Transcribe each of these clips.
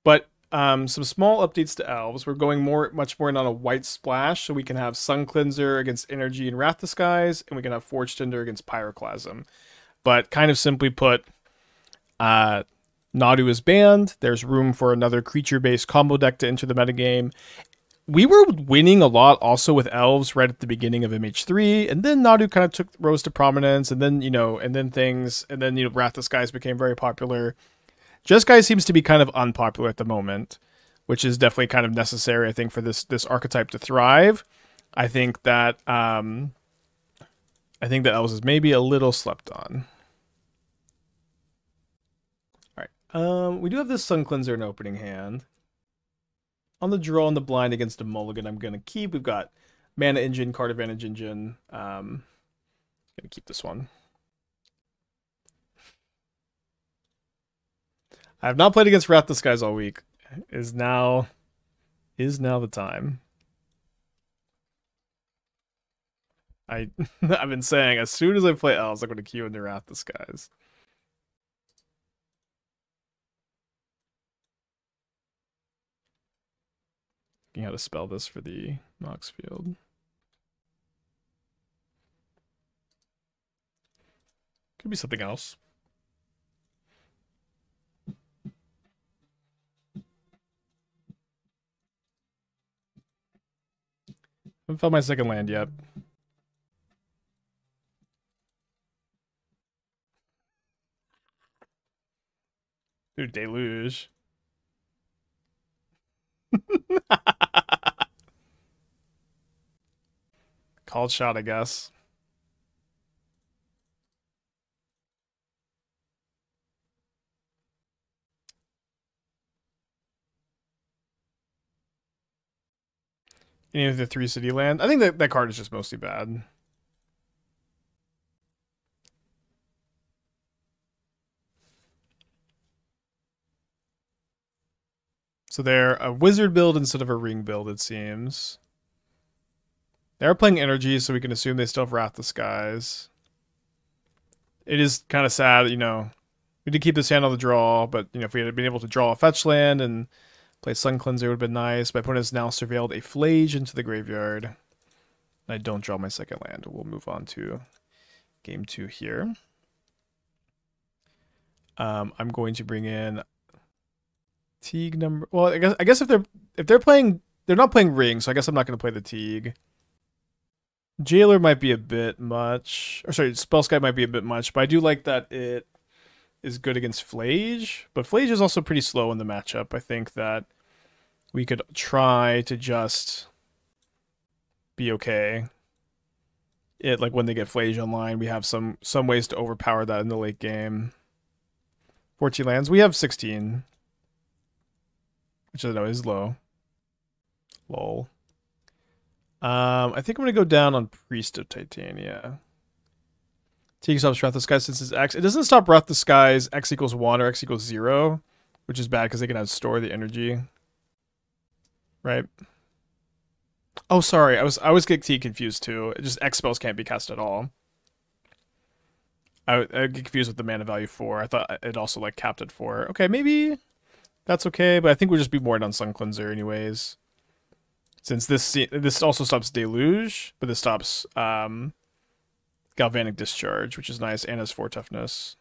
But some small updates to elves. We're going much more in on a white splash, so we can have Suncleanser against Energy and Wrath Disguise, and we can have Forge-Tender against Pyroclasm. But kind of simply put, uh, Nadu is banned. There's room for another creature-based combo deck to enter the metagame. We were winning a lot also with elves right at the beginning of MH3, and then Nadu kind of rose to prominence, and then Wrath Disguise became very popular. Jeskai seems to be kind of unpopular at the moment, which is definitely kind of necessary, I think, for this archetype to thrive. I think that Elves is maybe a little slept on. All right, we do have this Suncleanser in opening hand. On the draw and the blind against a mulligan, I'm gonna keep. We've got Mana Engine, Card Advantage Engine. Gonna keep this one. I have not played against Wrath Disguise all week. Is now the time. I've been saying as soon as I play Elves, I'm going to queue into Wrath Disguise. Looking how to spell this for the Mox field. Could be something else. Haven't found my second land yet. Dude, Deluge. Called shot, I guess. Any of the 3-city land? I think that card is just mostly bad. So they're a wizard build instead of a ring build, it seems. They're playing energy, so we can assume they still have Wrath Disguise. It is kind of sad, we did keep this hand on the draw, but, if we had been able to draw a fetch land and play Suncleanser, it would have been nice. My opponent has now surveilled a Flage into the graveyard. I don't draw my second land. We'll move on to game 2 here. I'm going to bring in Teeg number. Well, I guess if they're playing, they're not playing Ring, so I guess I'm not going to play the Teeg. Jailer might be a bit much, or sorry, Spellskite might be a bit much, but I do like that it is good against Flage. But Flage is also pretty slow in the matchup. I think that we could try to just be okay. Like when they get Flage online, we have some ways to overpower that in the late game. 14 lands. We have 16. Which I know is low. Lol. I think I'm going to go down on Priest of Titania. Teeg stops Wrath Disguise since it's X. It doesn't stop Wrath Disguise X equals 1 or X equals 0, which is bad because they can store the energy. Right? Oh, sorry. I was getting Teeg confused too. Just X spells can't be cast at all. I get confused with the mana value 4. I thought it also like capped at 4. Okay, maybe that's okay, but I think we'll just be more on Suncleanser anyways. Since this also stops Deluge, but this stops Galvanic Discharge, which is nice, and has 4 toughness.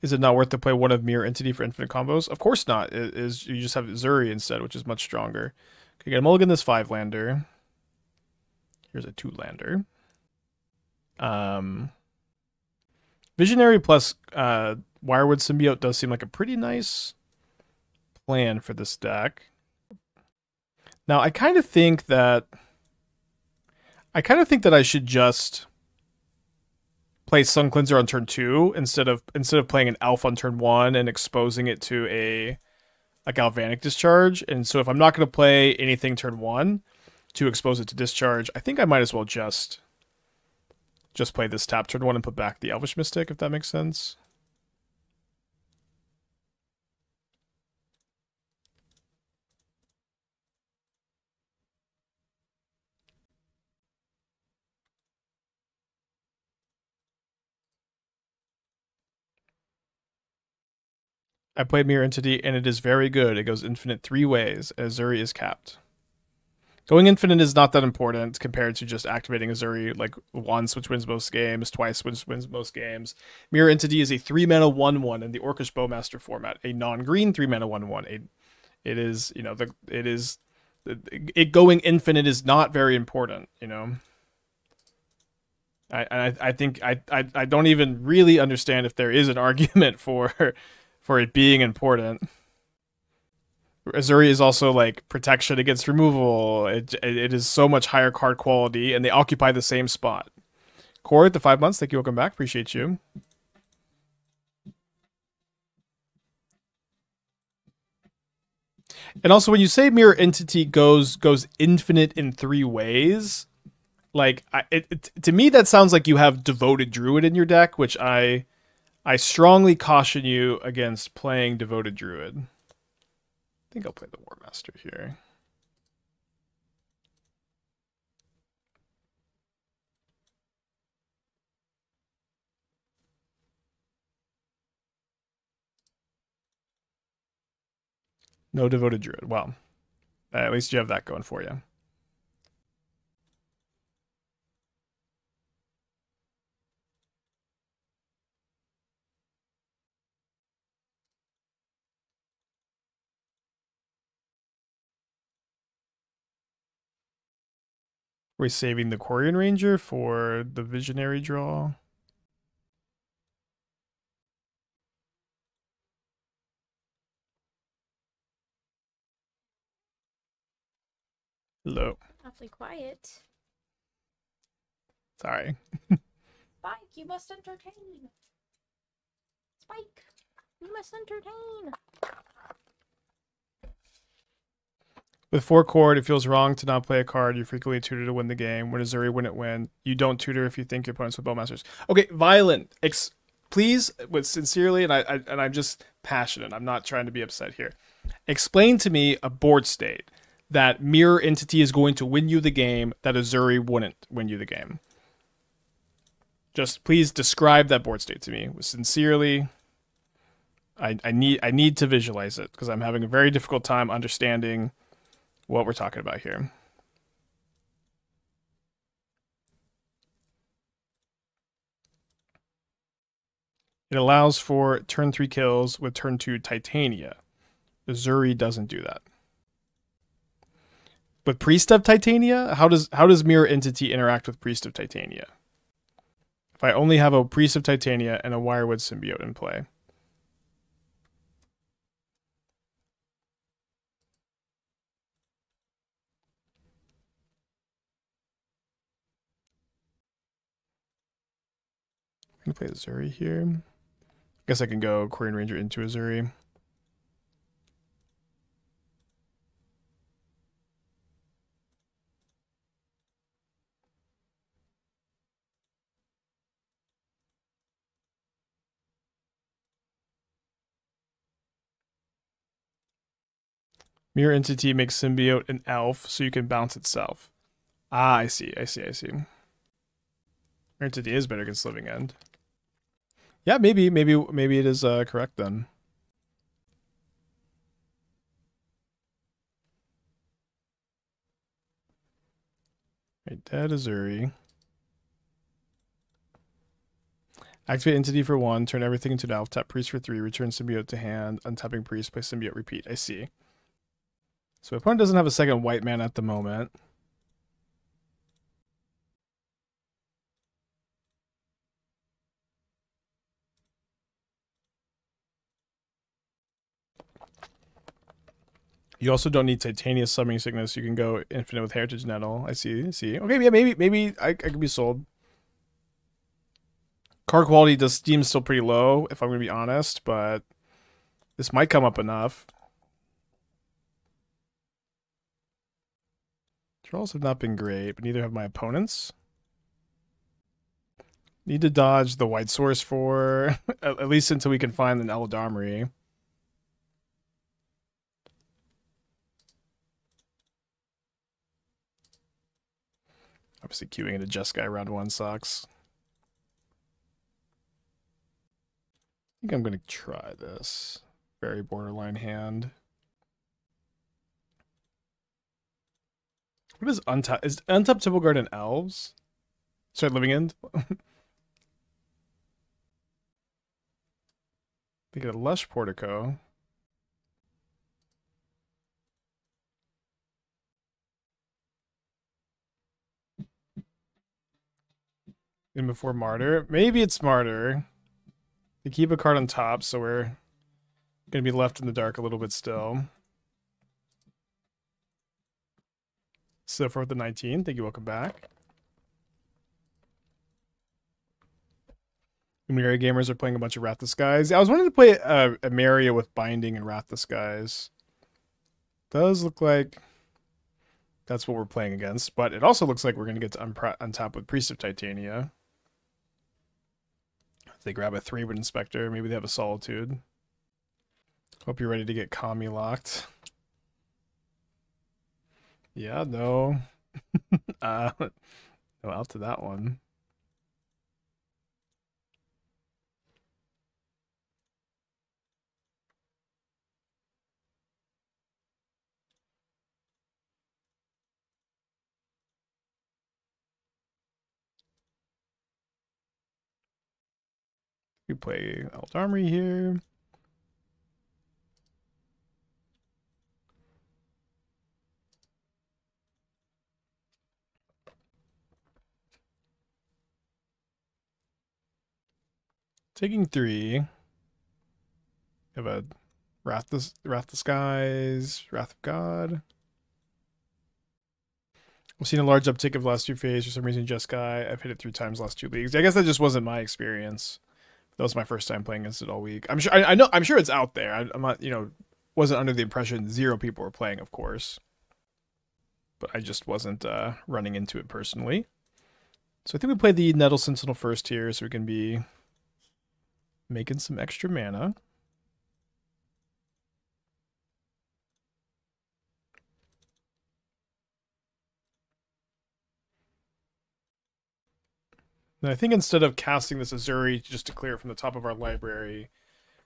Is it not worth to play one of Mirror Entity for infinite combos? Of course not. It is, you just have Ezuri instead, which is much stronger. Okay, get a mulligan this 5-lander. Here's a 2-lander. Visionary plus Wirewood Symbiote does seem like a pretty nice plan for this deck. Now, I kind of think that I should just play Suncleanser on turn 2 instead of playing an Elf on turn 1 and exposing it to a Galvanic Discharge. And so if I'm not going to play anything turn 1 to expose it to Discharge, I think I might as well just play this tap turn 1 and put back the Elvish Mystic, if that makes sense. I played Mirror Entity, and it is very good. It goes infinite 3 ways. Ezuri is capped. Going infinite is not that important compared to just activating Ezuri like once, which wins most games, twice, which wins most games. Mirror Entity is a 3-mana 1/1 in the Orcish Bowmaster format, a non-green 3-mana 1/1. It is, you know, it going infinite is not very important, you know. I think I don't even really understand if there is an argument for it being important. Ezuri is also like protection against removal. It is so much higher card quality, and they occupy the same spot. Chord, the 5 months. Thank you. Welcome back. Appreciate you. And also, when you say Mirror Entity goes infinite in 3 ways, like to me that sounds like you have Devoted Druid in your deck, which I strongly caution you against playing Devoted Druid. I think I'll play the Warmaster here. No Devoted Druid. Well, at least you have that going for you. We're saving the Quirion Ranger for the Visionary draw. Hello. Awfully quiet. Sorry. Spike, you must entertain. Spike, you must entertain. With 4 chord, it feels wrong to not play a card you frequently tutor to win the game. When Ezuri wouldn't win, you don't tutor if you think your opponents with Bowmasters. Okay, Violent, please, with sincerely, and I'm just passionate. I'm not trying to be upset here. Explain to me a board state that Mirror Entity is going to win you the game that Ezuri wouldn't win you the game. Just please describe that board state to me. Sincerely, I need to visualize it because I'm having a very difficult time understanding what we're talking about here. It allows for turn 3 kills with turn 2 Titania. Ezuri doesn't do that. With Priest of Titania, how does Mirror Entity interact with Priest of Titania? If I only have a Priest of Titania and a Wirewood Symbiote in play. I'm gonna play Ezuri here. Guess I can go Quirion Ranger into Ezuri. Mirror Entity makes Symbiote an elf, so you can bounce itself. Ah, I see. Mirror Entity is better against Living End. Yeah, maybe it is correct then. Right, dead Ezuri. Activate Entity for 1, turn everything into an elf, tap Priest for 3, return Symbiote to hand, untapping Priest, play Symbiote, repeat. I see. So my opponent doesn't have a second white man at the moment. You also don't need Titania Summoning Sickness. You can go infinite with Heritage Nettle. I see. Okay, yeah, maybe I could be sold. Card quality does seem still pretty low, if I'm going to be honest, but this might come up enough. Draws have not been great, but neither have my opponents. Need to dodge the white source for at least until we can find an Eladamri. Obviously, queuing into Jeskai round 1 sucks. I think I'm going to try this. Very borderline hand. What is untap? Is untap Temple Garden Elves? Sorry, Living End? They get a Lush Portico. In before Martyr. Maybe it's smarter to keep a card on top, so we're going to be left in the dark a little bit still. So for the 19, thank you, welcome back. Luminary Gamers are playing a bunch of Wrath the Skies. I was wanting to play a Maria with Binding and Wrath the Skies. Does look like that's what we're playing against, but it also looks like we're going to get to untap with Priest of Titania. If they grab a 3-wood Inspector, maybe they have a Solitude. Hope you're ready to get Kami locked. Yeah, no. No out to that one. We play Eladamri here. Taking 3. We have a Wrath the Skies, Wrath of God. We've seen a large uptick of the last 2 phases. For some reason, Jeskai. I've hit it 3 times last 2 leagues. I guess that just wasn't my experience. That was my first time playing against it all week. I'm sure. I know. I'm sure it's out there. I'm not. Wasn't under the impression 0 people were playing, of course. But I just wasn't running into it personally. So I think we play the Nettle Sentinel first here, so we can be making some extra mana. And I think instead of casting this Ezuri just to clear from the top of our library,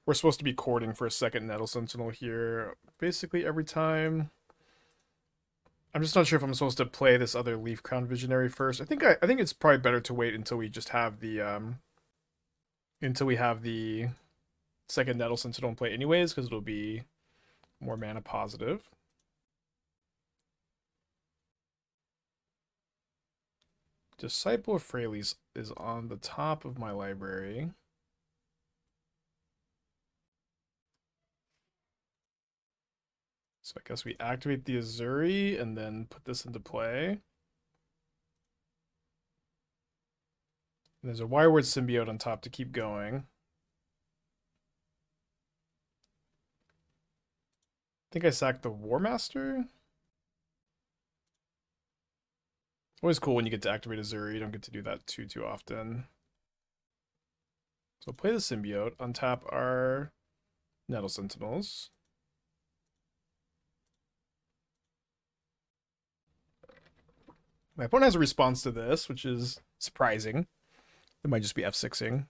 we're supposed to be courting for a second Nettle Sentinel here. Basically every time. I'm just not sure if I'm supposed to play this other Leaf Crown Visionary first. I think it's probably better to wait until we just have the second Nettle Sentinel in play anyways, because it'll be more mana positive. Disciple of Freyalise is on the top of my library. So I guess we activate the Ezuri and then put this into play. And there's a Wirewood Symbiote on top to keep going. I think I sacked the Warmaster. Always cool when you get to activate Ezuri. You don't get to do that too often. So we'll play the Symbiote, untap our Nettle Sentinels. My opponent has a response to this, which is surprising. It might just be F6ing. Kind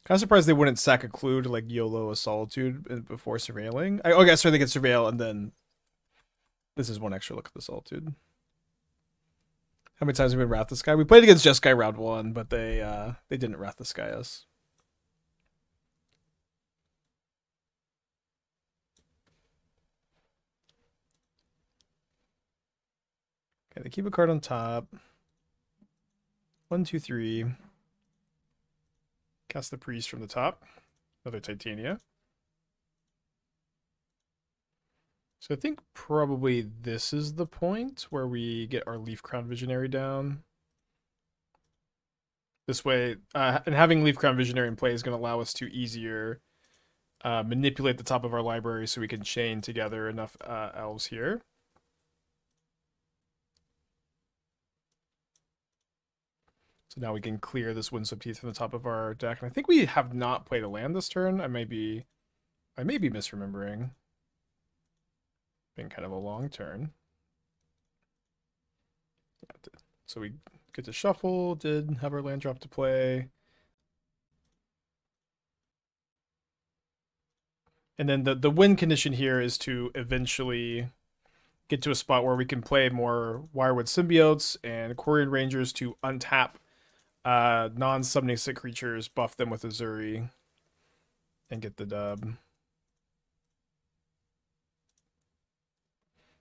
of surprised they wouldn't sack a clue to like YOLO a Solitude before surveilling. I guess they could surveil and then this is one extra look at the Solitude. How many times have we been Wrath the Sky? We played against Jeskai round 1, but they didn't Wrath the Sky us. Okay, they keep a card on top. 1, 2, 3. Cast the Priest from the top. Another Titania. So I think probably this is the point where we get our Leaf Crown Visionary down. This way, and having Leaf Crown Visionary in play is going to allow us to easier manipulate the top of our library so we can chain together enough elves here. So now we can clear this Windswept Heath from the top of our deck. And I think we have not played a land this turn. I may be misremembering. Been kind of a long turn. So we get to shuffle, did have our land drop to play. And then the win condition here is to eventually get to a spot where we can play more Wirewood Symbiotes and Quirion Rangers to untap non-summoning sick creatures, buff them with Ezuri, and get the dub.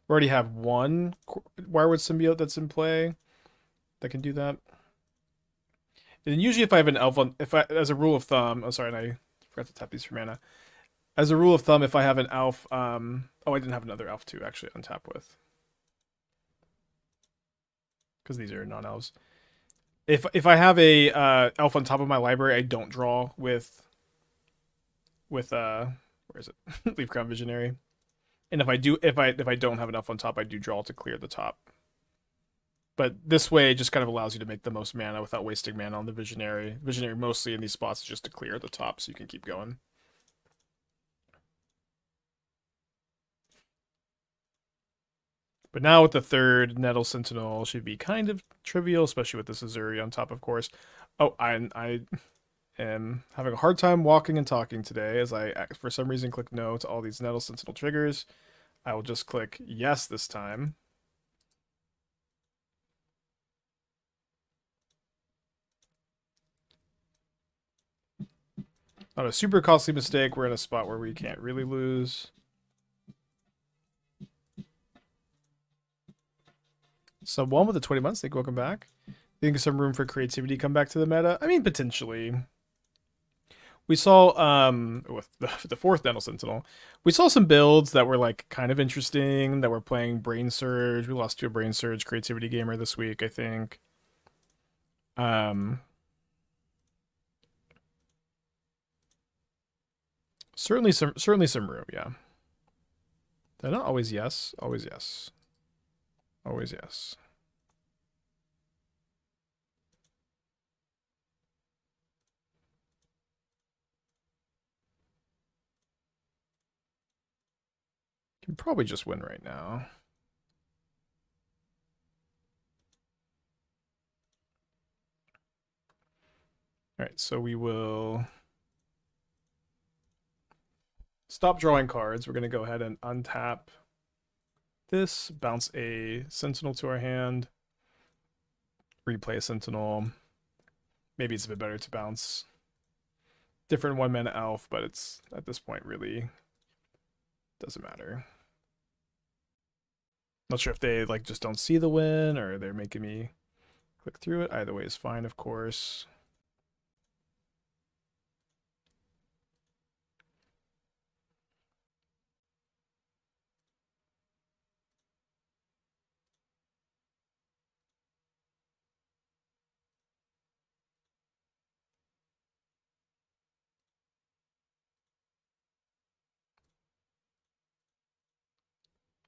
We already have one Wirewood Symbiote that's in play that can do that. And usually if I have an elf on, as a rule of thumb, oh sorry, and I forgot to tap these for mana. As a rule of thumb, if I have an elf, oh, I didn't have another elf to actually untap with, because these are non-elves. If I have a elf on top of my library, I don't draw with where is it? Leafcrown Visionary. And if I don't have an elf on top, I do draw to clear the top. But this way it just kind of allows you to make the most mana without wasting mana on the Visionary. Visionary mostly in these spots is just to clear the top so you can keep going. But now with the third, Nettle Sentinel should be kind of trivial, especially with this Ezuri on top, of course. Oh, I am having a hard time walking and talking today as I, for some reason, click no to all these Nettle Sentinel triggers. I will just click yes this time. Not a super costly mistake. We're in a spot where we can't really lose. Sub 1 with the 20 months. Thank you. Welcome back. Think some room for creativity come back to the meta? I mean, potentially. We saw, with the fourth Nettle Sentinel, we saw some builds that were, like, kind of interesting, that were playing Brain Surge. We lost to a Brain Surge creativity gamer this week, I think. Certainly some room, yeah. They're not always yes. Always yes. Always yes. Can probably just win right now. Alright, so we will stop drawing cards. We're going to go ahead and untap this, bounce a Sentinel to our hand, replay a Sentinel. Maybe it's a bit better to bounce different 1-mana elf, but it's at this point really doesn't matter. Not sure if they like just don't see the win or they're making me click through it. Either way is fine, of course.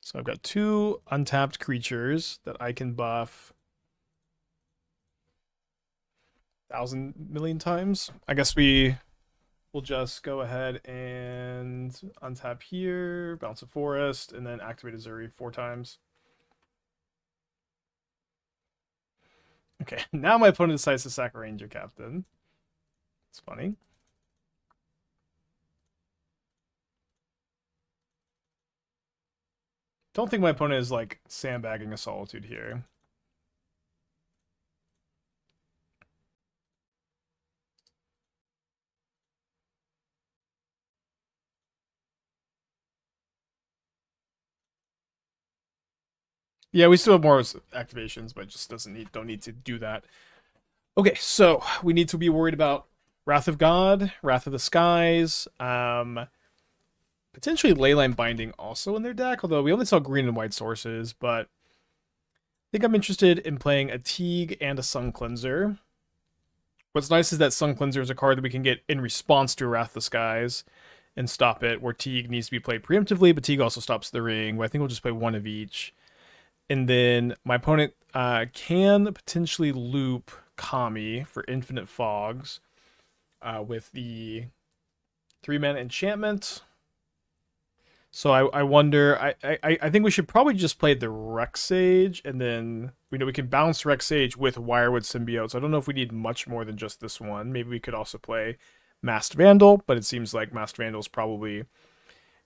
So I've got 2 untapped creatures that I can buff 1,000 million times. I guess we will just go ahead and untap here, bounce a forest, and then activate Ezuri 4 times. Okay, now my opponent decides to sack a Ranger Captain. It's funny. Don't think my opponent is, like, sandbagging a Solitude here. Yeah, we still have more activations, but just don't need to do that. Okay, so we need to be worried about Wrath of God, Wrath of the Skies, potentially Leyline Binding also in their deck, although we only saw green and white sources, but I think I'm interested in playing a Teeg and a Suncleanser. What's nice is that Suncleanser is a card that we can get in response to Wrath of the Skies and stop it, where Teeg needs to be played preemptively, but Teeg also stops the ring, but I think we'll just play one of each. And then my opponent can potentially loop Kami for Infinite Fogs with the 3-mana enchantment. So I wonder, I think we should probably just play the Rex Sage, and then we know we can bounce Rex Sage with Wirewood Symbiote. So I don't know if we need much more than just this one. Maybe we could also play Masked Vandal, but it seems like Masked Vandal is probably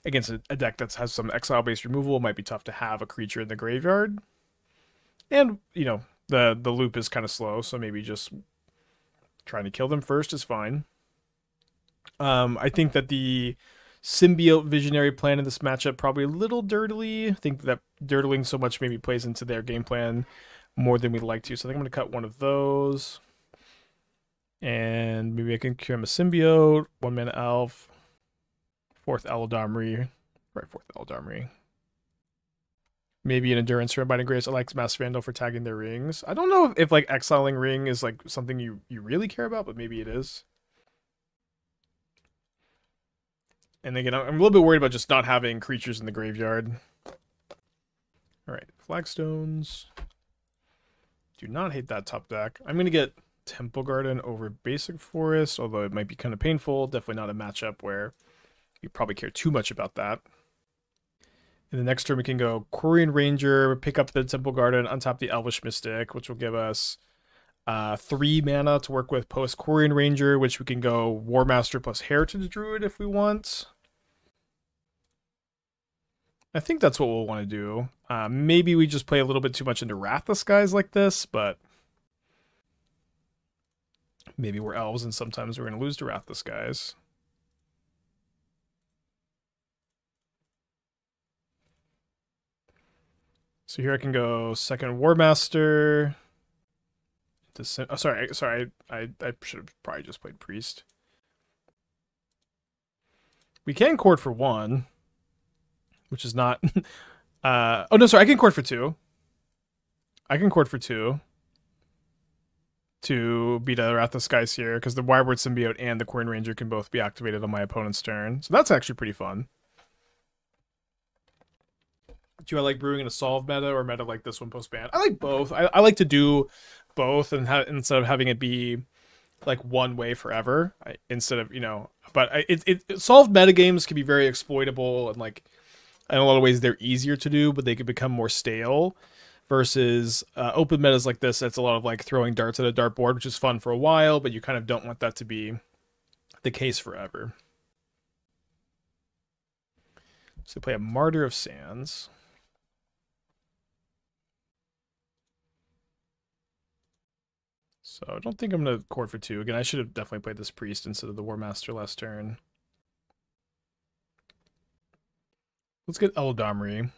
against a deck that has some exile-based removal, it might be tough to have a creature in the graveyard. And, you know, the loop is kind of slow, so maybe just trying to kill them first is fine. I think that the Symbiote Visionary plan in this matchup probably a little dirtily. I think that dirtling so much maybe plays into their game plan more than we'd like to. So I think I'm going to cut one of those. And maybe I can cure him a Symbiote, 1-mana Elf, 4th Eladamri, right, 4th Eladamri. Maybe an Endurance for Binding Grace. I like Masked Vandal for tagging their rings. I don't know if like exiling ring is like something you really care about, but maybe it is. And again, I'm a little bit worried about just not having creatures in the graveyard. Alright, Flagstones. Do not hate that top deck. I'm going to get Temple Garden over Basic Forest, although it might be kind of painful. Definitely not a matchup where you probably care too much about that. In the next turn, we can go Quirion Ranger, pick up the Temple Garden, untap the Elvish Mystic, which will give us 3 mana to work with post Quirion Ranger, which we can go Warmaster plus Heritage Druid if we want. I think that's what we'll want to do. Maybe we just play a little bit too much into Wrath the Skies like this, but maybe we're elves and sometimes we're going to lose to Wrath the Skies. So here I can go second Warmaster. Oh, sorry, I should have probably just played Priest. We can Chord for 1, which is not... oh, no, sorry, I can Chord for 2. I can Chord for 2 to beat a Wrath of Skies here, because the Wirewood Symbiote and the Quirion Ranger can both be activated on my opponent's turn. So that's actually pretty fun. Do I like brewing in a solve meta or meta like this one post-ban? I like both. I like to do both and instead of having it be like one way forever, instead of, you know, but solved metagames can be very exploitable and like in a lot of ways they're easier to do, but they can become more stale versus open metas like this. It's a lot of like throwing darts at a dartboard, which is fun for a while, but you kind of don't want that to be the case forever. So play a Martyr of Sands. So I don't think I'm going to Chord for 2. Again, I should have definitely played this Priest instead of the Warmaster last turn. Let's get Eladamri.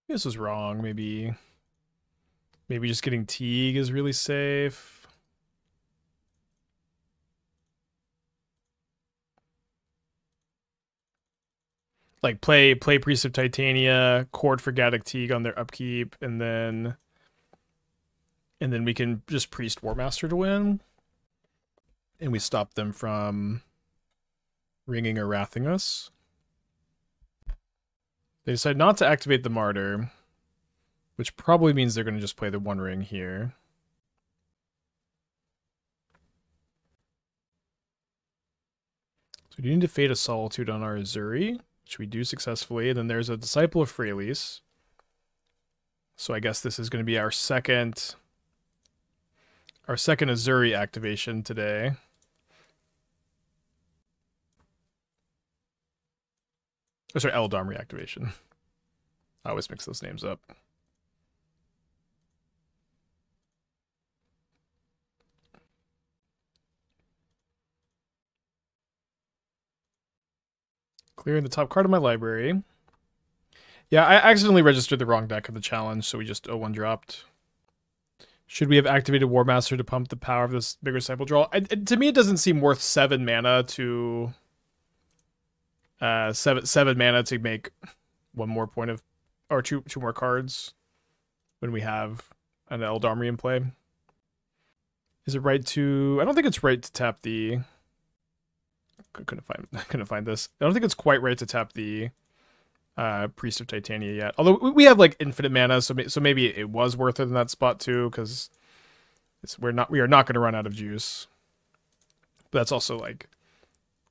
This was wrong. Maybe just getting Teeg is really safe. Like play Priest of Titania, Chord for Gaddock Teeg on their upkeep, and then we can just Priest Warmaster to win. And we stop them from ringing or wrathing us. They decide not to activate the Martyr, which probably means they're going to just play the One Ring here. So we need to Fate of Solitude on our Ezuri, which we do successfully. And then there's a Disciple of Freyalise. So I guess this is going to be our second Ezuri activation today. Oh, sorry, Eladamri activation. I always mix those names up. Clearing the top card of my library. Yeah, I accidentally registered the wrong deck of the challenge, so we just 0-1 dropped. Should we have activated Warmaster to pump the power of this bigger disciple draw? To me, it doesn't seem worth 7 mana to... 7 mana to make one more point of... Or two more cards when we have an Eladamri in play. Is it right to... I don't think it's right to tap the... couldn't find this. I don't think it's quite right to tap the Priest of Titania yet. Although we have like infinite mana, so maybe it was worth it in that spot too, because we are not going to run out of juice. But that's also like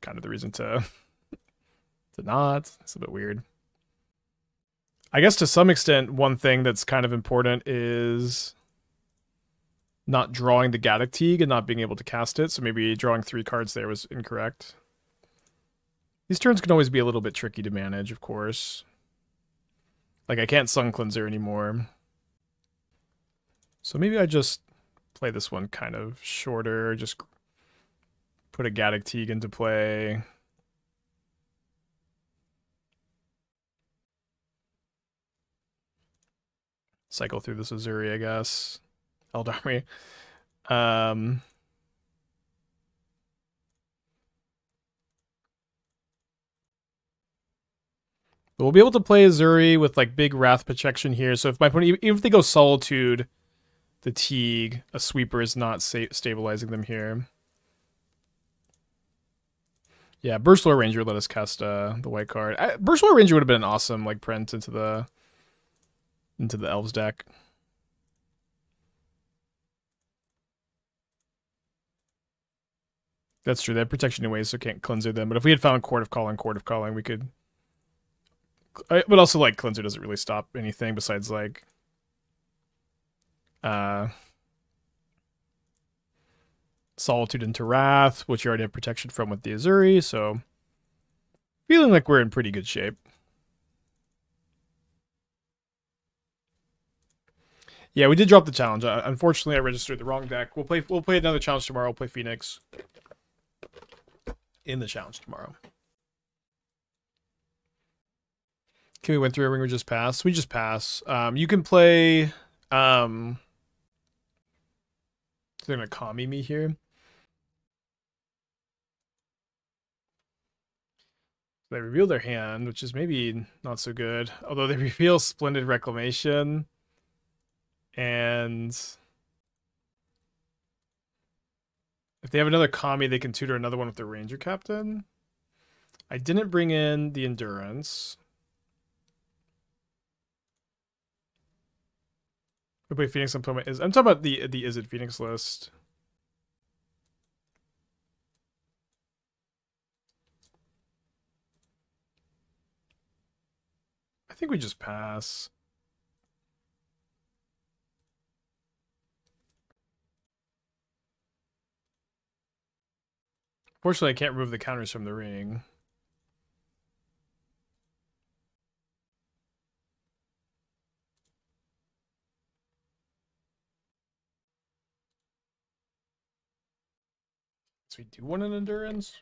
kind of the reason to Is it not? It's a bit weird. I guess to some extent, one thing that's kind of important is not drawing the Gaddock Teeg and not being able to cast it. So maybe drawing 3 cards there was incorrect. These turns can always be a little bit tricky to manage, of course. Like, I can't Suncleanser anymore. So maybe I just play this one kind of shorter, just put a Gaddock Teeg into play. Cycle through this Ezuri, I guess. Eladamri. We'll be able to play Ezuri with like big Wrath protection here. So if my opponent, even if they go Solitude, the Teeg, a sweeper is not stabilizing them here. Yeah, Burrenton Ranger let us cast the white card. Burrenton Ranger would have been an awesome like print into the Elves deck. That's true. They have protection anyways, so can't cleanser them. But if we had found Chord of Calling, we could. But also, like, cleanser doesn't really stop anything besides like, Solitude into Wrath, which you already have protection from with the Ezuri. So, feeling like we're in pretty good shape. Yeah, we did drop the challenge. Unfortunately, I registered the wrong deck. We'll play another challenge tomorrow. We'll play Phoenix in the challenge tomorrow. Can we win through a ring or just pass? We just pass. You can play. They're gonna Kami me here. They reveal their hand, which is maybe not so good. Although they reveal Splendid Reclamation. And if they have another Kami, they can tutor another one with the Ranger Captain. I didn't bring in the Endurance. We play Phoenix. I'm talking about the Is It Phoenix list. I think we just pass. Fortunately, I can't remove the counters from the ring. So we do want an Endurance.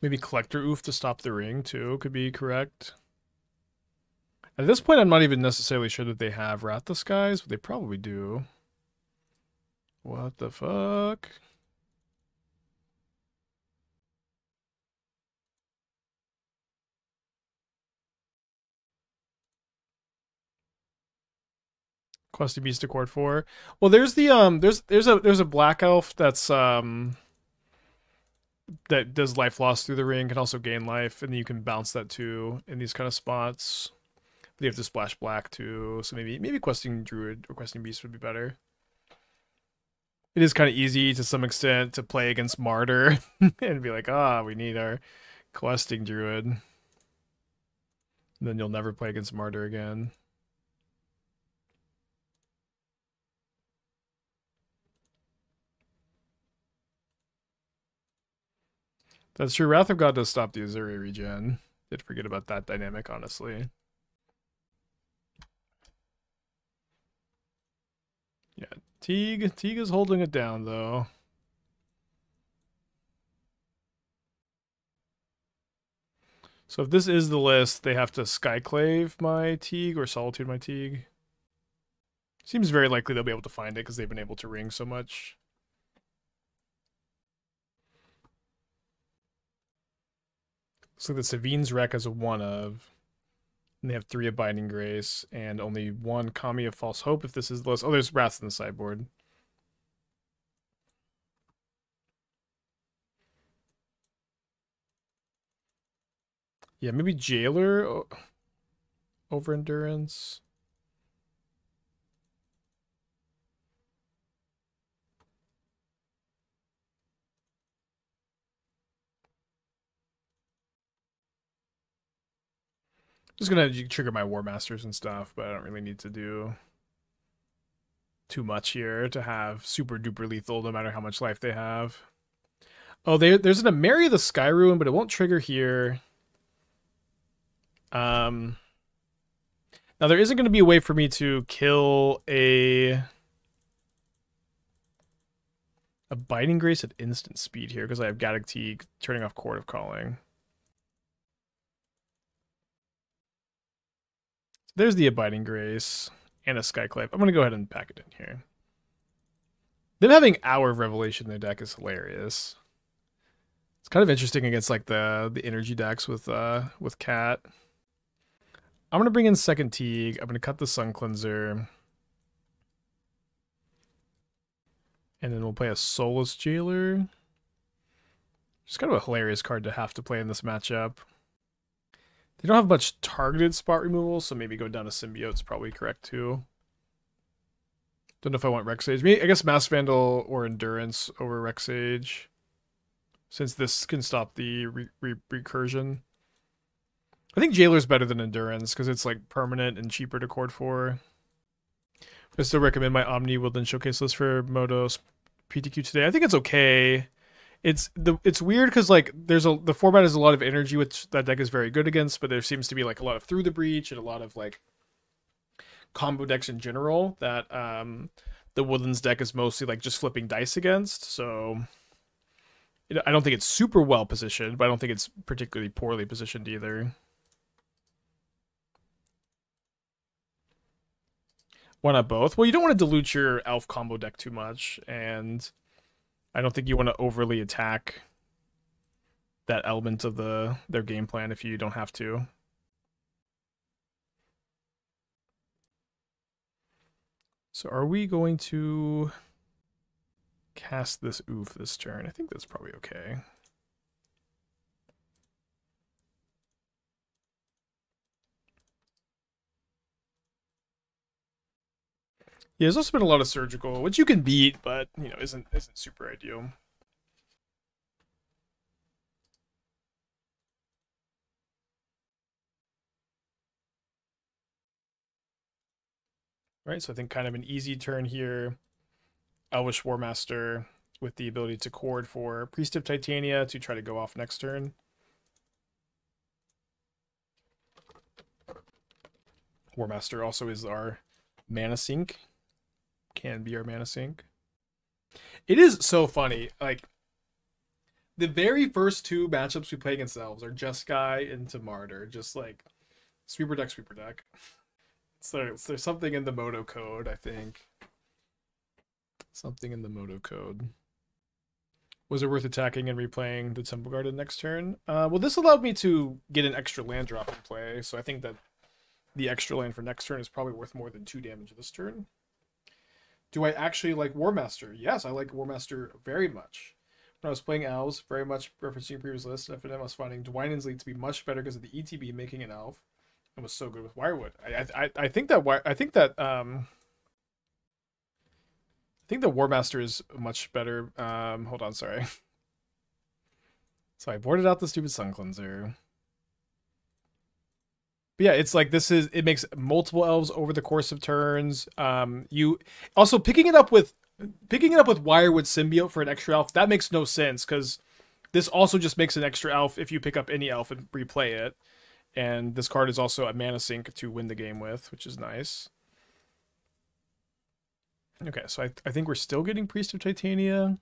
Maybe Collector Ouphe to stop the ring, too, could be correct. At this point, I'm not even necessarily sure that they have Wrath the Skies, but they probably do. What the fuck? Questy Beast to Chord 4. Well, there's the there's a Black Elf that's that does life loss through the ring, can also gain life, and then you can bounce that too in these kind of spots. But you have to splash black too, so maybe Questing Druid or Questing Beast would be better. It is kind of easy to some extent to play against Martyr and be like, we need our Questing Druid. And then you'll never play against Martyr again. That's true. Wrath of God does stop the Ezuri regen. Did forget about that dynamic, honestly. Yeah, Teeg is holding it down, though. So if this is the list, they have to Skyclave my Teeg or Solitude my Teeg. Seems very likely they'll be able to find it because they've been able to ring so much. Looks like the Savine's Wreck has a 1 of. And they have 3 Abiding Grace and only 1 Kami of False Hope if this is the list. Oh, there's Wrath in the sideboard. Yeah, maybe Jailer over Endurance. Just gonna trigger my Warmasters and stuff, but I don't really need to do too much here to have super duper lethal no matter how much life they have. Oh, there's an Ameri the Sky Ruin, but it won't trigger here. Now there isn't going to be a way for me to kill a Biting Grace at instant speed here because I have Gaddock Teeg turning off Chord of Calling. So there's the Abiding Grace and a Skyclave. I'm going to go ahead and pack it in here. Them having Hour of Revelation in their deck is hilarious. It's kind of interesting against like the energy decks with Cat. I'm going to bring in second Teeg. I'm going to cut the Suncleanser. And then we'll play a Soulless Jailer. It's kind of a hilarious card to have to play in this matchup. They don't have much targeted spot removal, so maybe go down to Symbiote is probably correct too. Don't know if I want Rex Sage. I guess Masked Vandal or Endurance over Rex Sage, since this can stop the recursion. I think Jailer's better than Endurance because it's like permanent and cheaper to chord for. I still recommend my Omni Woodland Showcase list for Modo's PTQ today. I think it's okay. It's weird because like the format has a lot of energy, which that deck is very good against, but there seems to be like a lot of Through the Breach and a lot of like combo decks in general that the Woodlands deck is mostly like just flipping dice against. So I don't think it's super well positioned, but I don't think it's particularly poorly positioned either. Why not both? Well, you don't want to dilute your elf combo deck too much, and I don't think you want to overly attack that element of their game plan if you don't have to. So are we going to cast this Ouphe this turn? I think that's probably okay. Yeah, there's also been a lot of surgical, which you can beat, but you know, isn't super ideal. Right, so I think kind of an easy turn here. Elvish Warmaster with the ability to chord for Priest of Titania to try to go off next turn. Warmaster also is our mana sink. Can be our mana sink. It is so funny. Like, the very first two matchups we play against Elves are Jeskai into Martyr. Just like, sweeper deck, sweeper deck. So there's something in the Moto code, I think. Something in the Moto code. Was it worth attacking and replaying the Temple Garden next turn? Well, this allowed me to get an extra land drop in play, so I think that the extra land for next turn is probably worth more than 2 damage this turn. Do I actually like Warmaster? Yes, I like Warmaster very much. When I was playing Elves, very much referencing previous lists, FNM, I was finding Dwynen's Lead to be much better because of the ETB making an Elf, and was so good with Wirewood. I think that Warmaster is much better. Hold on, sorry. So I boarded out the stupid Suncleanser. But yeah, it's like it makes multiple elves over the course of turns. You also picking it up with Wirewood Symbiote for an extra elf, that makes no sense because this also just makes an extra elf if you pick up any elf and replay it. And this card is also a mana sink to win the game with, which is nice. Okay, so I think we're still getting Priest of Titania.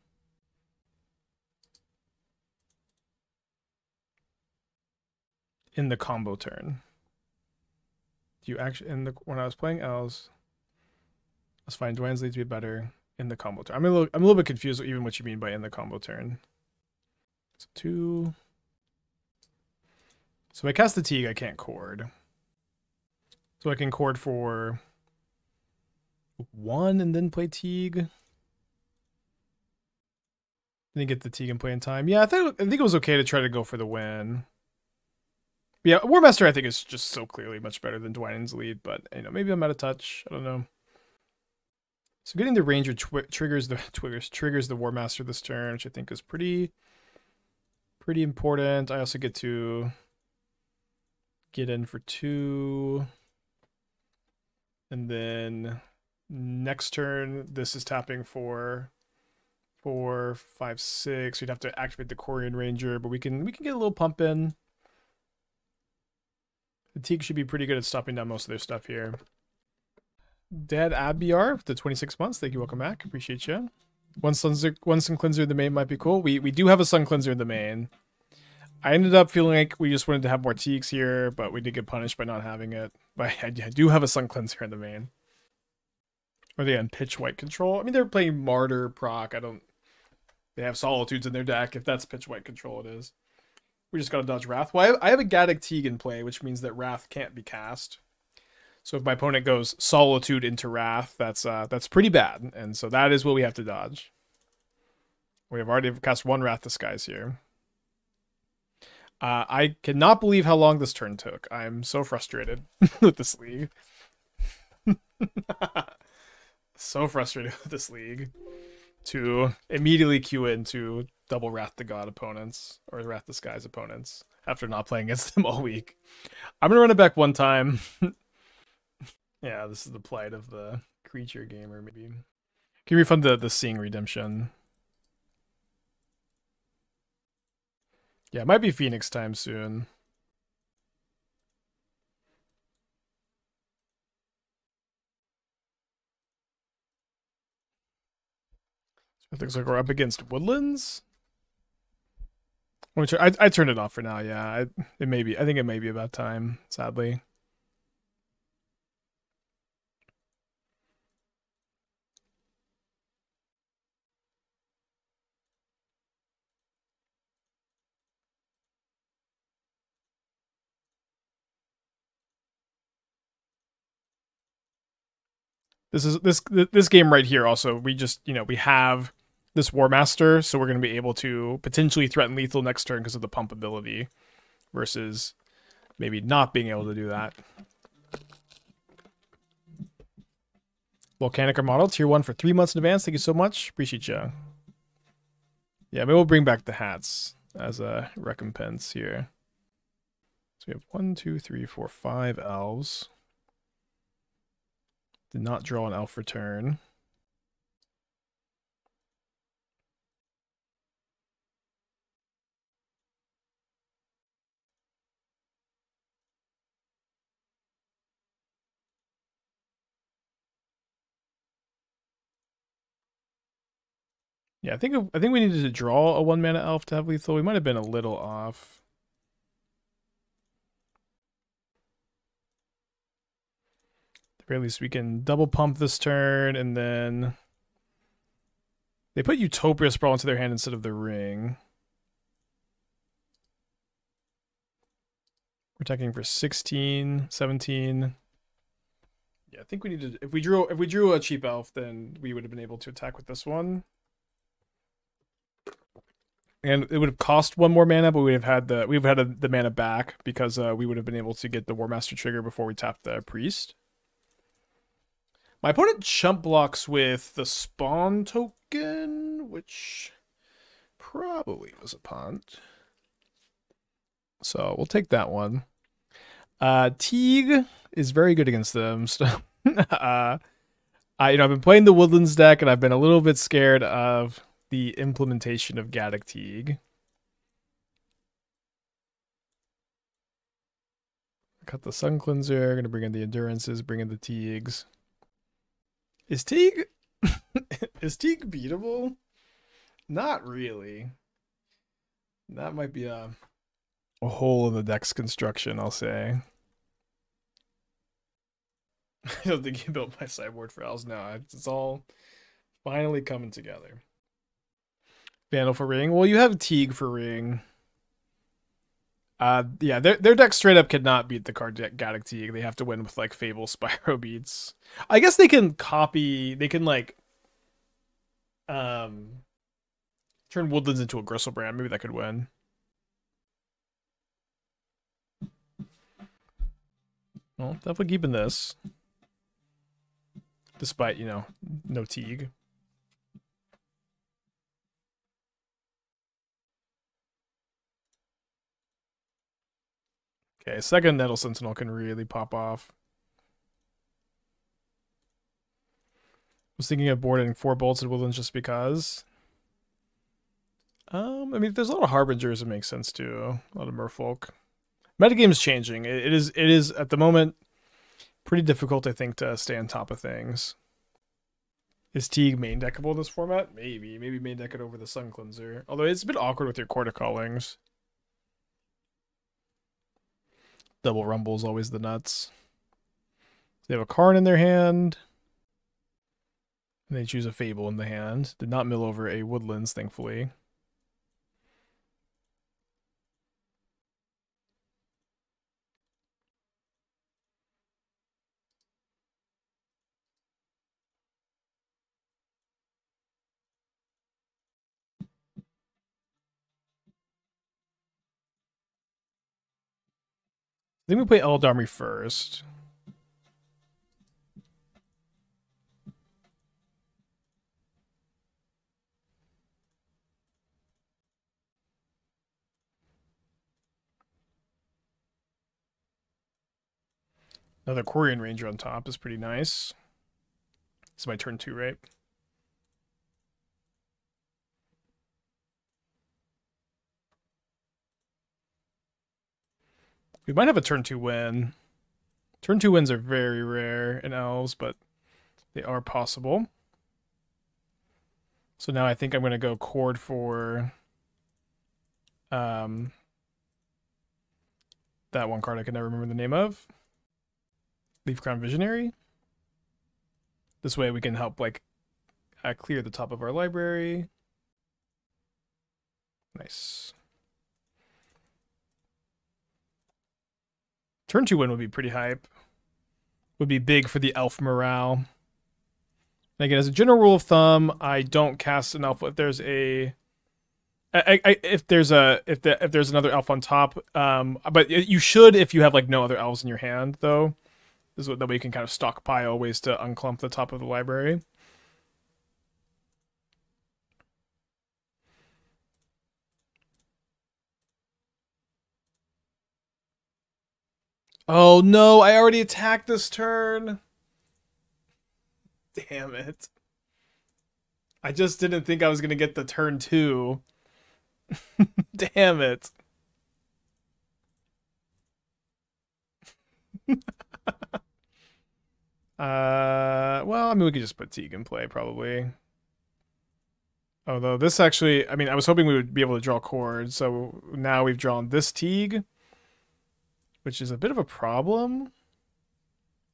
In the combo turn. Do you actually when I was playing Elves, I was finding Dwayne's Lead to be better in the combo turn. I'm a little bit confused even what you mean by in the combo turn. So 2. So if I cast the Teeg, I can't chord. So I can chord for 1 and then play Teeg. Then get the Teeg and play in time. Yeah, I think it was okay to try to go for the win. Yeah, Warmaster I think is just so clearly much better than Dwynen's Lead, but you know, maybe I'm out of touch. I don't know. So getting the Ranger triggers the Warmaster this turn, which I think is pretty important. I also get to Get in for 2. And then next turn, this is tapping for 4, 5, 6. We'd have to activate the Quirion Ranger, but we can get a little pump in. The Teeg should be pretty good at stopping down most of their stuff here. Dad Abiar, the 26 months. Thank you. Welcome back. Appreciate you. One Suncleanser in the main might be cool. We do have a Suncleanser in the main. I ended up feeling like we just wanted to have more Teegs here, but we did get punished by not having it. But I do have a Suncleanser in the main. Are they on pitch white control? I mean, they're playing Martyr proc. They have Solitudes in their deck. If that's pitch white control, it is. We just gotta dodge Wrath. Well, I have a Gaddock Teeg in play, which means that Wrath can't be cast. So if my opponent goes Solitude into Wrath, that's pretty bad. And so that is what we have to dodge. We have already cast 1 Wrath Disguise here. I cannot believe how long this turn took. I'm so frustrated with this league. So frustrated with this league. To immediately queue into double Wrath to God opponents, or Wrath Disguise opponents, after not playing against them all week. I'm going to run it back 1 time. Yeah, this is the plight of the creature gamer, maybe. Can you refund the Seeing Redemption? Yeah, it might be Phoenix time soon. It looks like we're up against Woodlands. I turned it off for now. Yeah, it may be. I think it may be about time. Sadly. This game right here. Also, we just we have this Warmaster, so we're going to be able to potentially threaten lethal next turn because of the pump ability, versus maybe not being able to do that. Volcanic Model, tier 1 for 3 months in advance. Thank you so much. Appreciate you. Yeah, maybe we'll bring back the hats as a recompense here. So we have 1, 2, 3, 4, 5 elves. Did not draw an elf return. Yeah, I think we needed to draw a 1-mana elf to have lethal. We might have been a little off. At the very least, we can double pump this turn, and then they put Utopia Sprawl into their hand instead of the ring. We're attacking for 16, 17. Yeah, I think we needed. If we drew a cheap elf, then we would have been able to attack with this one. And it would have cost 1 more mana, but we would have had the mana back because we would have been able to get the Warmaster trigger before we tapped the Priest. My opponent chump blocks with the Spawn token, which probably was a punt. So we'll take that one. Teeg is very good against them. So I've been playing the Woodlands deck, and I've been a little bit scared of the implementation of Gaddock Teeg. Cut the Suncleanser, gonna bring in the Endurances, bring in the Teegs. Is Teeg beatable? Not really. That might be a hole in the deck's construction, I'll say. I don't think you built my sideboard for Elves. No, it's all finally coming together. Vandal for ring. Well, you have Teeg for ring. Yeah, their deck straight up cannot beat the card Gaddock Teeg. They have to win with like Fable Spyro beats. I guess they can copy. They can like turn Woodlands into a Gristlebrand. Maybe that could win. Well, definitely keeping this, despite no Teeg. Okay, second Nettle Sentinel can really pop off. Was thinking of boarding 4 bolts and woodlands just because. I mean, there's a lot of harbingers. It makes sense too. A lot of merfolk. Metagame's changing. It is at the moment pretty difficult, I think, to stay on top of things. Is Teeg main deckable this format? Maybe main deck it over the Suncleanser. Although it's a bit awkward with your Chord of Callings. Double Rumble is always the nuts. They have a Karn in their hand. And they choose a Fable in the hand. Did not mill over a Woodlands, thankfully. I think we play Eladamri first. Another Quirion Ranger on top is pretty nice. It's my turn 2, right? We might have a turn 2 win. Turn 2 wins are very rare in Elves, but they are possible. So now I think I'm going to go Chord for that one card I can never remember the name of. Leafcrown Visionary. This way we can help like clear the top of our library. Nice. Turn 2 win would be pretty hype. Would be big for the elf morale. And again, as a general rule of thumb, I don't cast an elf if there's a if there's another elf on top. But you should if you have like no other elves in your hand, though. This is that way you can kind of stockpile ways to unclump the top of the library. Oh no, I already attacked this turn. Damn it. I just didn't think I was going to get the turn 2. Damn it. Well, I mean, we could just put Teeg in play, probably. Although this actually, I mean, I was hoping we would be able to draw Chord, so now we've drawn this Teeg, which is a bit of a problem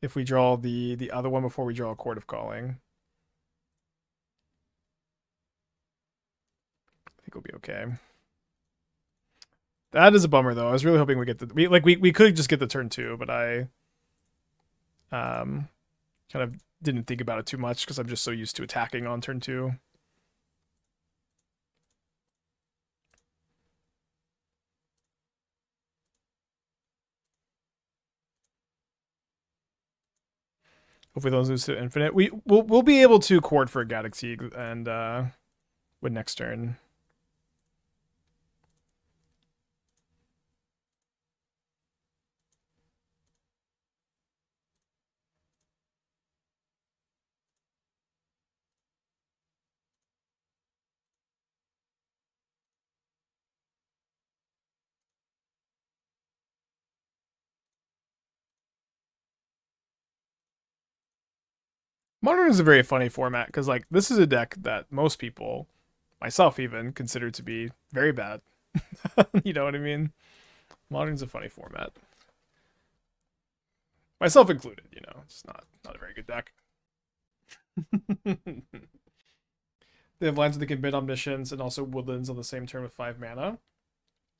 if we draw the other one before we draw a Chord of Calling. I think we'll be okay. That is a bummer, though. I was really hoping we get we could just get the turn 2, but I kind of didn't think about it too much because I'm just so used to attacking on turn 2. Hopefully those lose to infinite. We'll be able to Chord for a Gaddock Teeg and win next turn. Modern is a very funny format because like this is a deck that most people, myself even, consider to be very bad. You know what I mean? Modern's a funny format. Myself included, you know. It's not a very good deck. They have lands that can bid omniscience and also woodlands on the same turn with 5 mana.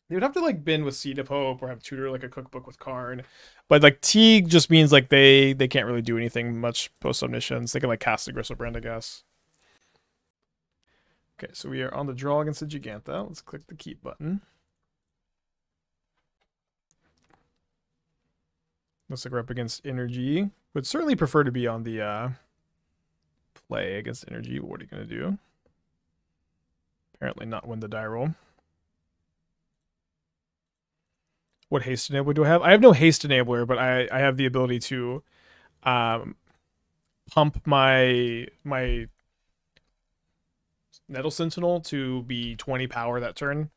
They would have to like bin with Seed of Hope or have tutor like a cookbook with Karn. But like Teeg just means like they can't really do anything much post omniscience. They can like cast a Gristlebrand, I guess. Okay, so we are on the draw against the Gigantha. Let's click the keep button. Looks like we're up against Energy. Would certainly prefer to be on the play against Energy. What are you gonna do? Apparently not win the die roll. What haste enabler do I have? I have no haste enabler, but I have the ability to um, pump my Nettle Sentinel to be 20 power that turn,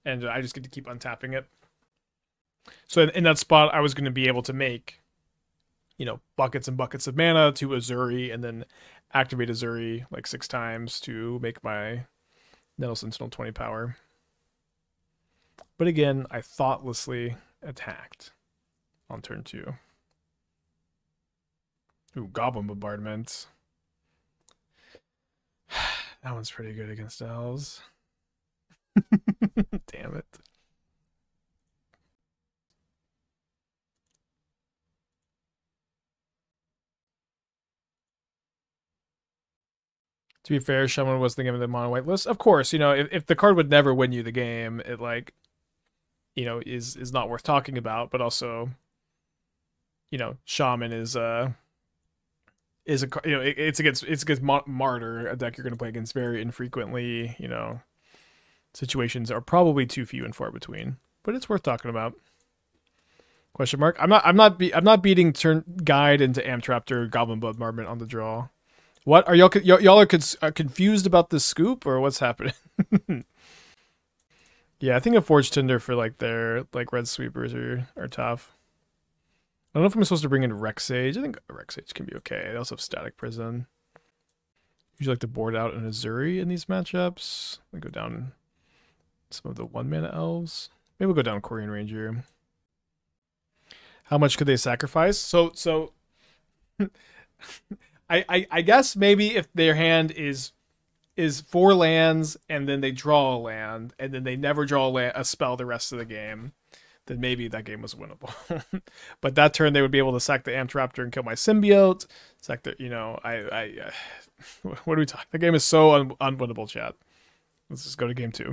and I just get to keep untapping it. So in that spot, I was going to be able to make, buckets and buckets of mana to Ezuri, and then activate Ezuri like 6 times to make my Nettle Sentinel 20 power. But again, I thoughtlessly attacked on turn 2. Ooh, Goblin Bombardment. That one's pretty good against elves. Damn it. To be fair, Shaman was the game of the mono white list. Of course, if the card would never win you the game, it is not worth talking about. But also, Shaman is a it's against Martyr, a deck you're going to play against very infrequently. Situations are probably too few and far between, but it's worth talking about. Question mark. I'm not beating turn guide into Amtraptor or Goblin Bombardment on the draw. What are y'all are confused about this scoop, or what's happening? Yeah, I think a Forge-Tender for their red sweepers are tough. I don't know if I'm supposed to bring in Rex Sage. I think Rex Sage can be okay. They also have Static Prison. Usually like to board out an Ezuri in these matchups. We go down some of the 1-mana elves. Maybe we'll go down Quirion Ranger. How much could they sacrifice? So I guess maybe if their hand is 4 lands and then they draw a land and then they never draw a spell the rest of the game, then maybe that game was winnable. But that turn they would be able to sack the Amtraptor and kill my symbiote. Sack the what are we talking? The game is so unwinnable, chat. Let's just go to game 2. All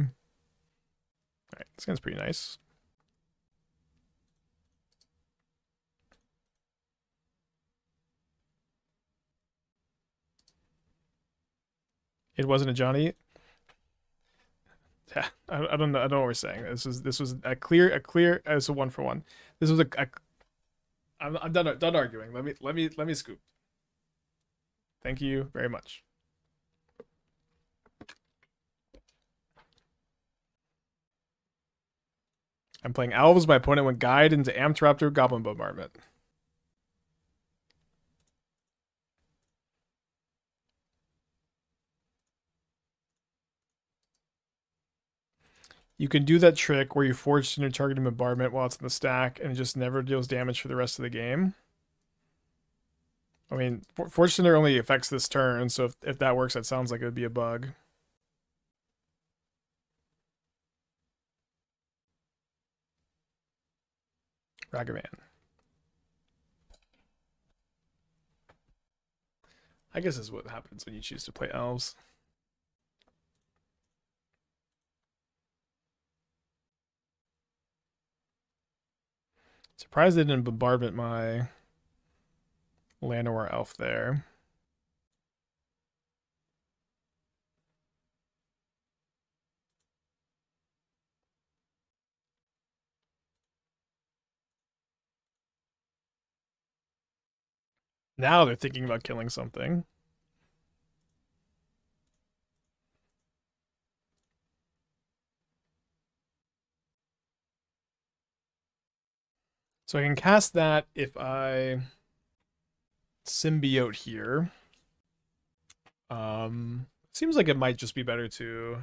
right, this game's pretty nice. It wasn't a Johnny. Yeah, I don't know. I don't know what we're saying. This was a clear. It's a 1-for-1. This was I'm done arguing. Let me scoop. Thank you very much. I'm playing Elves. My opponent went guide into Amtraptor Goblin Bombardment. You can do that trick where you forge into targeting bombardment while it's in the stack and it just never deals damage for the rest of the game. I mean, Forge Tender only affects this turn, so if that works, that sounds like it would be a bug. Ragavan. I guess this is what happens when you choose to play elves. Surprised they didn't bombardment my Llanowar Elf there. Now they're thinking about killing something. So I can cast that if I symbiote here. Seems like it might just be better to...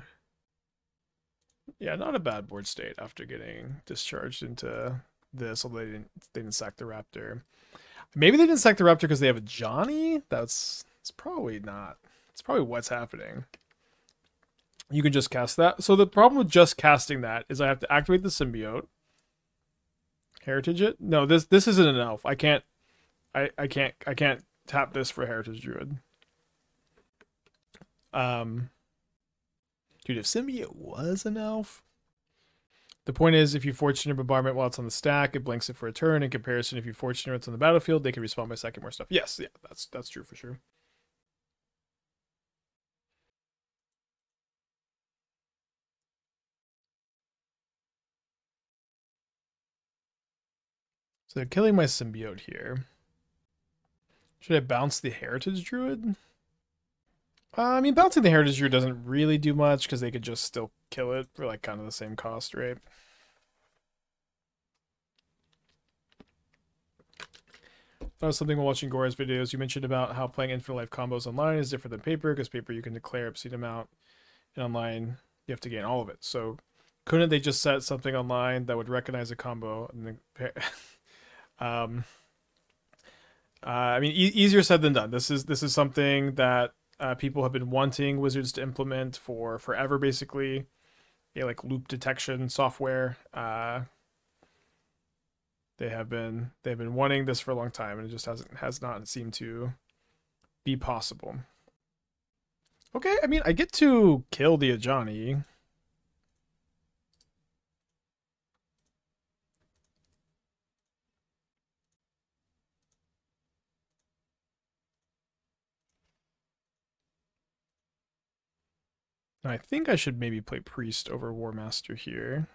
Yeah, not a bad board state after getting discharged into this, although they didn't sack the Raptor. Maybe they didn't sack the Raptor because they have a Johnny? It's probably not. It's probably what's happening. You can just cast that. So the problem with just casting that is I have to activate the symbiote. Heritage it? No, this isn't an elf. I can't tap this for Heritage Druid. Dude, if symbiote was an elf. The point is, if you forge Tender Bombardment while it's on the stack, it blanks it for a turn. In comparison, if you forge Tender it's on the battlefield, they can respawn by second more stuff. Yes, yeah, that's true for sure. So they're killing my symbiote here. Should I bounce the Heritage Druid? I mean, bouncing the Heritage Druid doesn't really do much because they could just still kill it for like kind of the same cost, right? That was something while watching Gora's videos. You mentioned about how playing Infinite Life combos online is different than paper because paper you can declare obscene amount, and online you have to gain all of it. So couldn't they just set something online that would recognize a combo and then I mean, easier said than done. This is something that people have been wanting Wizards to implement for forever, basically. Yeah, like loop detection software. They've been wanting this for a long time, and it just has not seemed to be possible. Okay, I mean, I get to kill the Ajani. I think I should maybe play Priest over Warmaster here.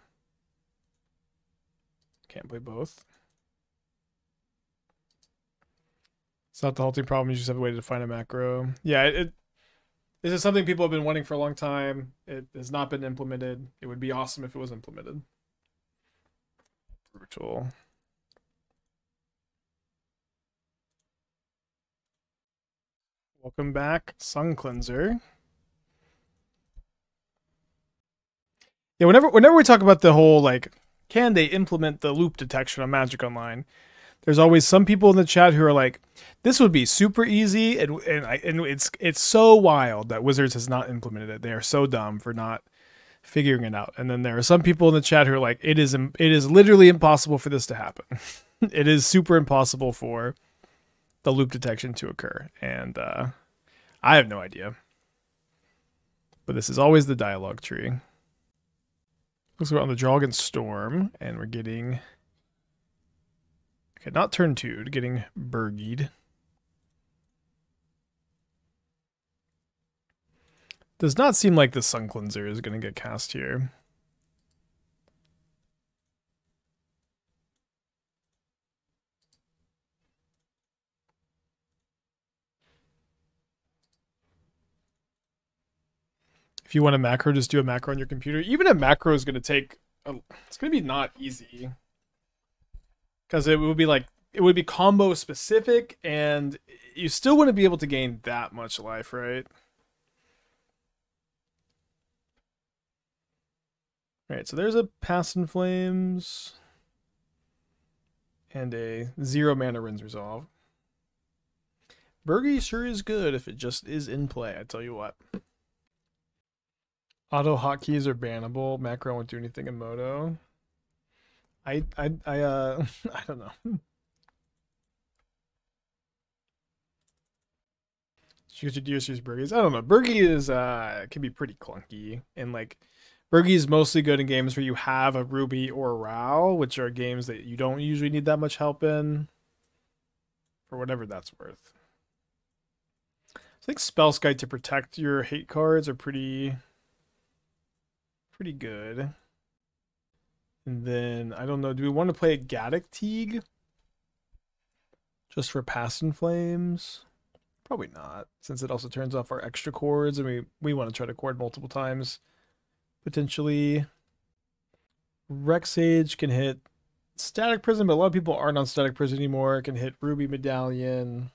Can't play both. It's not the halting problem. You just have a way to define a macro. Yeah, this is something people have been wanting for a long time. It has not been implemented. It would be awesome if it was implemented. Brutal. Welcome back, Suncleanser. Yeah, whenever we talk about the whole, like, can they implement the loop detection on Magic Online, there's always some people in the chat who are like, this would be super easy, and it's so wild that Wizards has not implemented it. They are so dumb for not figuring it out. And then there are some people in the chat who are like, it is literally impossible for this to happen. It is super impossible for the loop detection to occur. And I have no idea. But this is always the dialogue tree. Looks like we're on the Draugen Storm, and we're getting... Okay, not turn 2, getting Burgied. Does not seem like the Suncleanser is going to get cast here. If you want a macro, just do a macro on your computer. Even a macro is going to take... it's going to be not easy. Because it would be combo specific, and you still wouldn't be able to gain that much life, right? Alright, so there's a Past in Flames and a 0 mana Rin's Resolve. Burgie sure is good if it just is in play, I tell you what. Auto hotkeys are bannable. Macro won't do anything in Moto. I don't know. Should you use Burgies? I don't know. Burgie is can be pretty clunky, and like Burgie is mostly good in games where you have a Ruby or a Rao, which are games that you don't usually need that much help in, for whatever that's worth. I think Spellskite to protect your hate cards are pretty good. And then, I don't know, do we want to play a Gaddock Teeg? Just for Past in Flames? Probably not, since it also turns off our extra chords, and we want to try to chord multiple times. Potentially. Rec Sage can hit Static Prison, but a lot of people aren't on Static Prison anymore. It can hit Ruby Medallion.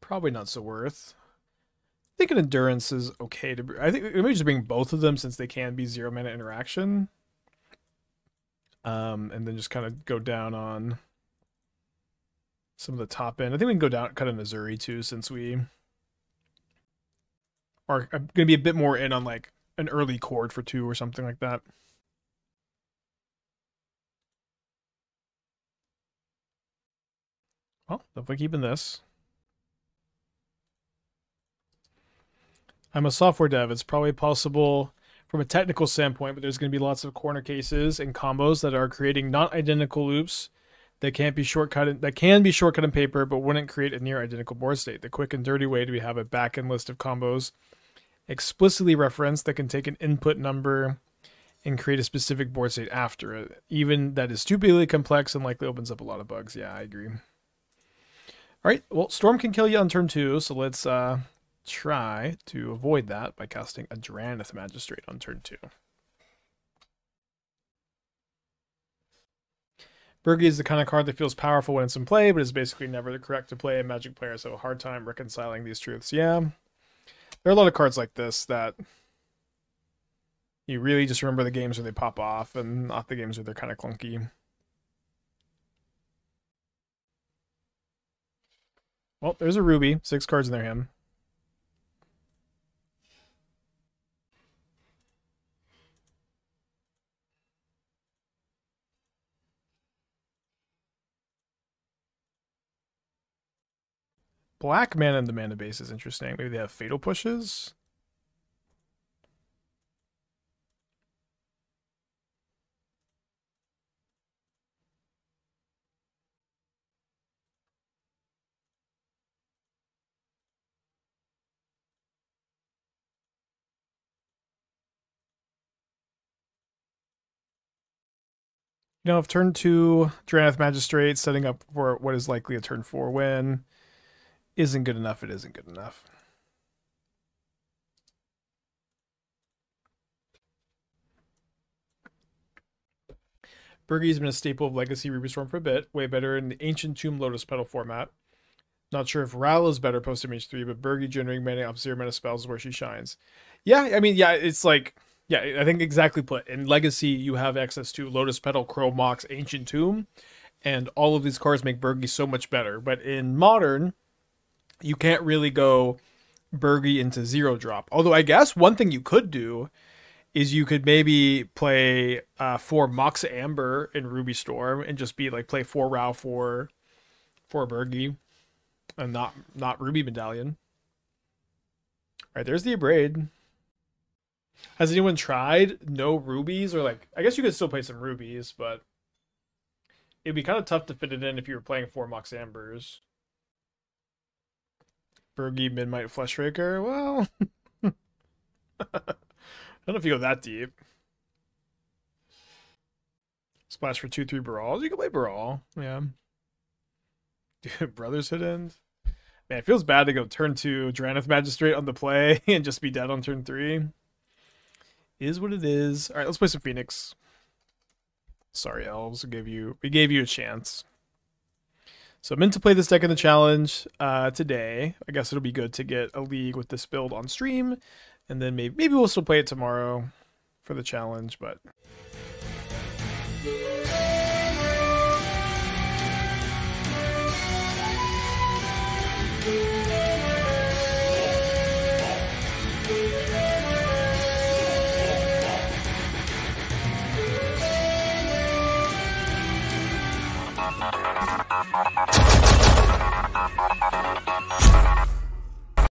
Probably not so worth. I think an Endurance is okay to... I think maybe just bring both of them since they can be 0 mana interaction. And then just kind of go down on some of the top end. I think we can go down kind of Ezuri too, since we are going to be a bit more in on like an early chord for 2 or something like that. Well, definitely keeping this. I'm a software dev. It's probably possible from a technical standpoint, but there's going to be lots of corner cases and combos that are creating not identical loops that can be shortcut in paper, but wouldn't create a near identical board state. The quick and dirty way to have a back-end list of combos explicitly referenced that can take an input number and create a specific board state after it. Even that is stupidly complex and likely opens up a lot of bugs. Yeah, I agree. All right, well, Storm can kill you on turn 2, so let's try to avoid that by casting a Drannith Magistrate on turn 2. Burgi is the kind of card that feels powerful when it's in play, but is basically never the correct to play a Magic player, so a hard time reconciling these truths. Yeah, there are a lot of cards like this that you really just remember the games where they pop off and not the games where they're kind of clunky. Well, there's a Ruby. 6 cards in their hand. Black mana in the mana base is interesting. Maybe they have Fatal Pushes? You know, if turn 2 Drannith Magistrate setting up for what is likely a turn 4 win isn't good enough, it isn't good enough. Burgi's been a staple of Legacy Ruby Storm for a bit, way better in the Ancient Tomb Lotus Petal format. Not sure if Ral is better post-Image 3, but Burgi generating mana up 0 mana spells is where she shines. Yeah, I mean, yeah, it's like, yeah, I think exactly put. In Legacy, you have access to Lotus Petal, Crow Mox, Ancient Tomb, and all of these cards make Burgi so much better. But in Modern, you can't really go Burgi into 0-drop. Although I guess one thing you could do is you could maybe play 4 Mox Amber in Ruby Storm and just be like play 4 Rao for Burgi and not Ruby Medallion. All right, there's the Abrade. Has anyone tried no rubies? Or like, I guess you could still play some rubies, but it'd be kind of tough to fit it in if you were playing 4 Mox Ambers. Burgi Midnight Fleshraker? Well, I don't know if you go that deep. Splash for 2/3 Brawls. You can play Brawl. Yeah. Dude, Brothers Hit End. Man, it feels bad to go turn 2 Drannith Magistrate on the play and just be dead on turn 3. Is what it is. All right, let's play some Phoenix. Sorry, Elves. We gave you a chance. So I'm meant to play this deck in the challenge today. I guess it'll be good to get a league with this build on stream. And then maybe we'll still play it tomorrow for the challenge, but...